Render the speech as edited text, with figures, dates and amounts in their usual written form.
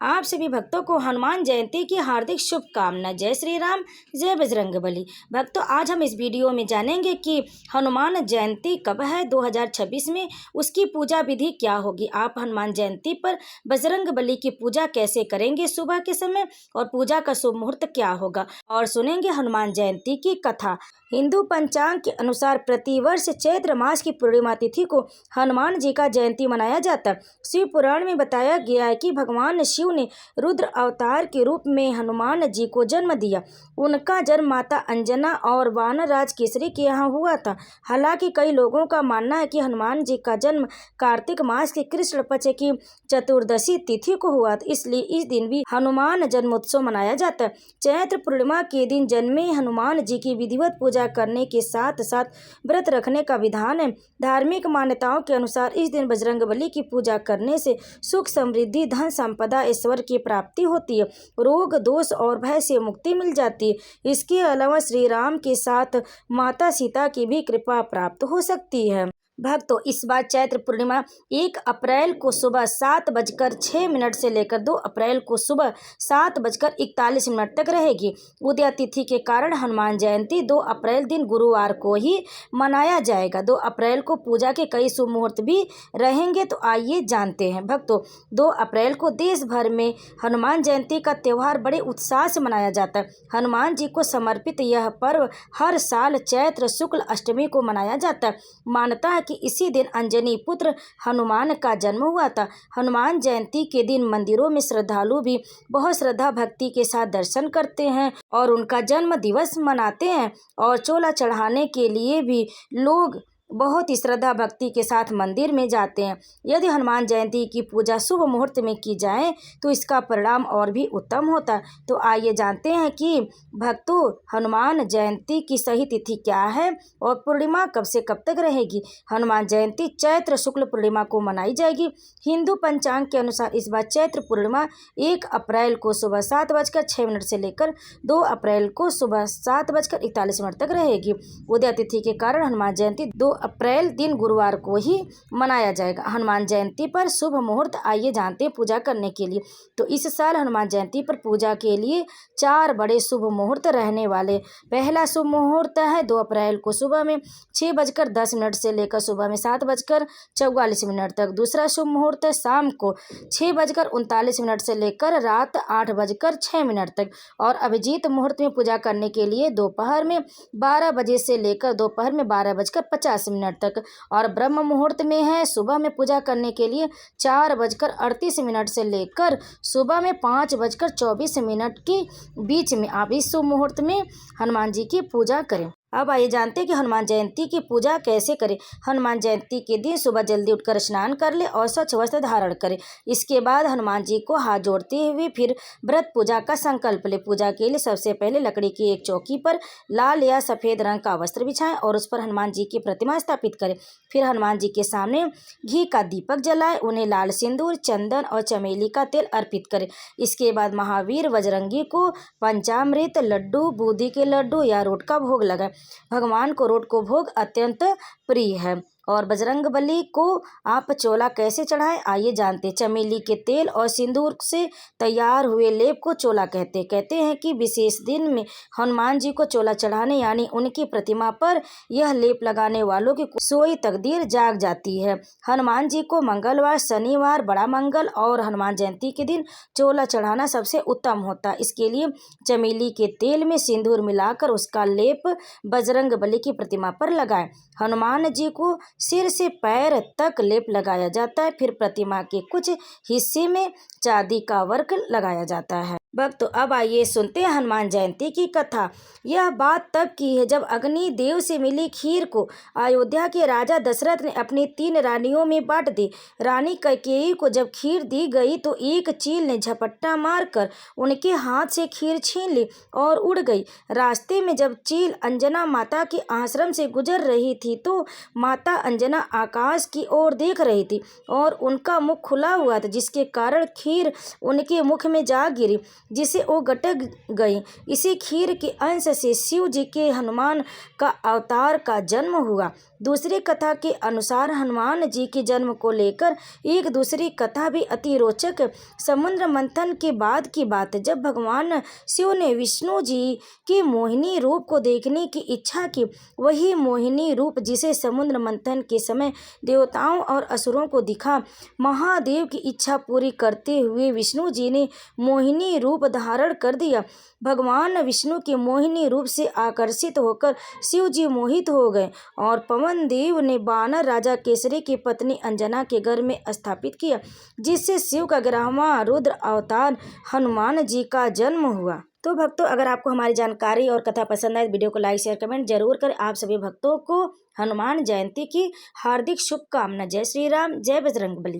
आप सभी भक्तों को हनुमान जयंती की हार्दिक शुभकामनाएं। जय श्री राम, जय बजरंगबली। भक्तों, आज हम इस वीडियो में जानेंगे कि हनुमान जयंती कब है 2026 में, उसकी पूजा विधि क्या होगी। आप हनुमान जयंती पर बजरंगबली की पूजा कैसे करेंगे सुबह के समय, और पूजा का शुभ मुहूर्त क्या होगा, और सुनेंगे हनुमान जयंती की कथा। हिंदू पंचांग के अनुसार प्रतिवर्ष चैत्र मास की पूर्णिमा तिथि को हनुमान जी का जयंती मनाया जाता है। शिव पुराण में बताया गया है कि भगवान शिव ने रुद्र अवतार के रूप में हनुमान जी को जन्म दिया। उनका जन्म माता अंजना और वानर राज केसरी के यहाँ हुआ था। हालांकि कई लोगों का मानना है कि हनुमान जी का जन्म कार्तिक मास के कृष्ण पक्ष की चतुर्दशी तिथि को हुआ था, इसलिए इस दिन भी हनुमान जन्मोत्सव मनाया जाता है। चैत्र पूर्णिमा के दिन जन्मे हनुमान जी की विधिवत पूजा करने के साथ साथ व्रत रखने का विधान है। धार्मिक मान्यताओं के अनुसार इस दिन बजरंगबली की पूजा करने से सुख, समृद्धि, धन संपदा, ईश्वर की प्राप्ति होती है, रोग दोष और भय से मुक्ति मिल जाती है। इसके अलावा श्री राम के साथ माता सीता की भी कृपा प्राप्त हो सकती है। भक्तों, इस बार चैत्र पूर्णिमा 1 अप्रैल को सुबह 7:06 से लेकर 2 अप्रैल को सुबह 7:41 तक रहेगी। उदया तिथि के कारण हनुमान जयंती 2 अप्रैल दिन गुरुवार को ही मनाया जाएगा। 2 अप्रैल को पूजा के कई शुभ मुहूर्त भी रहेंगे, तो आइए जानते हैं। भक्तों, 2 अप्रैल को देश भर में हनुमान जयंती का त्यौहार बड़े उत्साह से मनाया जाता है। हनुमान जी को समर्पित यह पर्व हर साल चैत्र शुक्ल अष्टमी को मनाया जाता है। मान्यता है कि इसी दिन अंजनी पुत्र हनुमान का जन्म हुआ था। हनुमान जयंती के दिन मंदिरों में श्रद्धालु भी बहुत श्रद्धा भक्ति के साथ दर्शन करते हैं और उनका जन्म दिवस मनाते हैं, और चोला चढ़ाने के लिए भी लोग बहुत ही श्रद्धा भक्ति के साथ मंदिर में जाते हैं। यदि हनुमान जयंती की पूजा शुभ मुहूर्त में की जाए तो इसका परिणाम और भी उत्तम होता है। तो आइए जानते हैं कि भक्तों, हनुमान जयंती की सही तिथि क्या है और पूर्णिमा कब से कब तक रहेगी। हनुमान जयंती चैत्र शुक्ल पूर्णिमा को मनाई जाएगी। हिंदू पंचांग के अनुसार इस बार चैत्र पूर्णिमा 1 अप्रैल को सुबह 7:06 से लेकर 2 अप्रैल को सुबह 7:41 तक रहेगी। उदया तिथि के कारण हनुमान जयंती 2 अप्रैल दिन गुरुवार को ही मनाया जाएगा। हनुमान जयंती पर शुभ मुहूर्त आइए जानते हैं पूजा करने के लिए। तो इस साल हनुमान जयंती पर पूजा के लिए 4 बड़े शुभ मुहूर्त रहने वाले। पहला शुभ मुहूर्त है 2 अप्रैल को सुबह में 6:10 से लेकर सुबह में 7:44 तक। दूसरा शुभ मुहूर्त है शाम को 6:39 से लेकर रात 8:06 तक। और अभिजीत मुहूर्त में पूजा करने के लिए दोपहर में 12 बजे से लेकर दोपहर में 12:50 तक। और ब्रह्म मुहूर्त में है सुबह में पूजा करने के लिए 4:38 से लेकर सुबह में 5:24 के बीच में आप इस शुभ मुहूर्त में हनुमान जी की पूजा करें। अब आइए जानते हैं कि हनुमान जयंती की पूजा कैसे करें। हनुमान जयंती के दिन सुबह जल्दी उठकर स्नान कर ले और स्वच्छ वस्त्र धारण करें। इसके बाद हनुमान जी को हाथ जोड़ते हुए फिर व्रत पूजा का संकल्प ले। पूजा के लिए सबसे पहले लकड़ी की एक चौकी पर लाल या सफ़ेद रंग का वस्त्र बिछाएं और उस पर हनुमान जी की प्रतिमा स्थापित करें। फिर हनुमान जी के सामने घी का दीपक जलाएं, उन्हें लाल सिंदूर, चंदन और चमेली का तेल अर्पित करें। इसके बाद महावीर बजरंगी को पंचामृत, लड्डू, बूंदी के लड्डू या रोट का भोग लगाएं। भगवान को रोट को भोग अत्यंत प्रिय है। और बजरंगबली को आप चोला कैसे चढ़ाएं, आइए जानते। चमेली के तेल और सिंदूर से तैयार हुए लेप को चोला कहते हैं कि विशेष दिन में हनुमान जी को चोला चढ़ाने यानी उनकी प्रतिमा पर यह लेप लगाने वालों की सोई तकदीर जाग जाती है। हनुमान जी को मंगलवार, शनिवार, बड़ा मंगल और हनुमान जयंती के दिन चोला चढ़ाना सबसे उत्तम होता है। इसके लिए चमेली के तेल में सिंदूर मिलाकर उसका लेप बजरंगबली की प्रतिमा पर लगाएं। हनुमान जी को सिर से पैर तक लेप लगाया जाता है। फिर प्रतिमा के कुछ हिस्से में चांदी का वर्क लगाया जाता है। भक्तों, अब आइए सुनते हैं हनुमान जयंती की कथा। यह बात तब की है जब अग्नि देव से मिली खीर को अयोध्या के राजा दशरथ ने अपनी 3 रानियों में बांट दी। रानी कैकेयी को जब खीर दी गई तो एक चील ने झपट्टा मारकर उनके हाथ से खीर छीन ली और उड़ गई। रास्ते में जब चील अंजना माता के आश्रम से गुजर रही थी तो माता अंजना आकाश की ओर देख रही थी और उनका मुख खुला हुआ था, जिसके कारण खीर उनके मुख में जा गिरी। जिसे वो गटक गई। इसी खीर के अंश से शिव जी के हनुमान का अवतार का जन्म हुआ। दूसरी कथा के अनुसार हनुमान जी के जन्म को लेकर एक दूसरी कथा भी अति रोचक। समुद्र मंथन के बाद की बात, जब भगवान शिव ने विष्णु जी के मोहिनी रूप को देखने की इच्छा की, वही मोहिनी रूप जिसे समुद्र मंथन के समय देवताओं और असुरों को दिखा। महादेव की इच्छा पूरी करते हुए विष्णु जी ने मोहिनी रूप धारण कर दिया। भगवान विष्णु के मोहिनी रूप से आकर्षित होकर शिव जी मोहित हो गए और पवन देव ने वानर राजा केसरी की पत्नी अंजना के घर में स्थापित किया, जिससे शिव का 11वां रुद्र अवतार हनुमान जी का जन्म हुआ। तो भक्तों, अगर आपको हमारी जानकारी और कथा पसंद आए तो वीडियो को लाइक शेयर कमेंट जरूर करें। आप सभी भक्तों को हनुमान जयंती की हार्दिक शुभकामना। जय श्री राम, जय बजरंगबली।